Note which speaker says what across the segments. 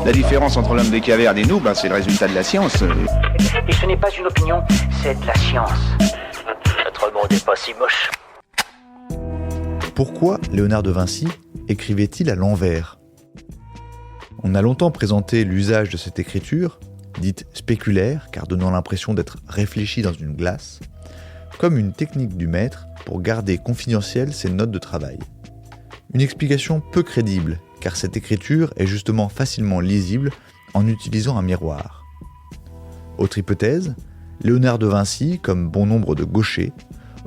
Speaker 1: La différence entre l'homme des cavernes et nous, c'est le résultat de la science.
Speaker 2: Et ce n'est pas une opinion, c'est de la science. Notre monde n'est pas si moche.
Speaker 3: Pourquoi Léonard de Vinci écrivait-il à l'envers ? On a longtemps présenté l'usage de cette écriture, dite spéculaire, car donnant l'impression d'être réfléchie dans une glace, comme une technique du maître pour garder confidentielles ses notes de travail. Une explication peu crédible, car cette écriture est justement facilement lisible en utilisant un miroir. Autre hypothèse, Léonard de Vinci, comme bon nombre de gauchers,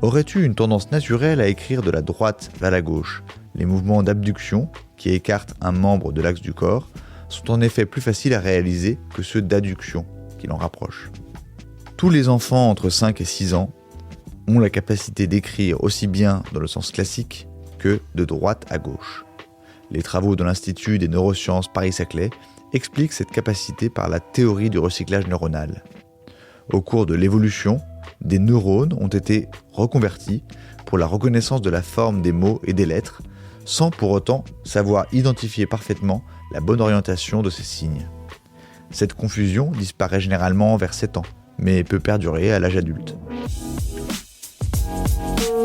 Speaker 3: aurait eu une tendance naturelle à écrire de la droite vers la gauche. Les mouvements d'abduction, qui écartent un membre de l'axe du corps, sont en effet plus faciles à réaliser que ceux d'adduction, qui l'en rapprochent. Tous les enfants entre 5 et 6 ans ont la capacité d'écrire aussi bien dans le sens classique que de droite à gauche. Les travaux de l'Institut des neurosciences Paris-Saclay expliquent cette capacité par la théorie du recyclage neuronal. Au cours de l'évolution, des neurones ont été reconvertis pour la reconnaissance de la forme des mots et des lettres, sans pour autant savoir identifier parfaitement la bonne orientation de ces signes. Cette confusion disparaît généralement vers 7 ans, mais peut perdurer à l'âge adulte.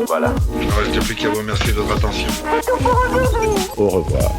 Speaker 4: Voilà. Il ne reste plus qu'à vous remercier de votre attention.
Speaker 3: Au revoir.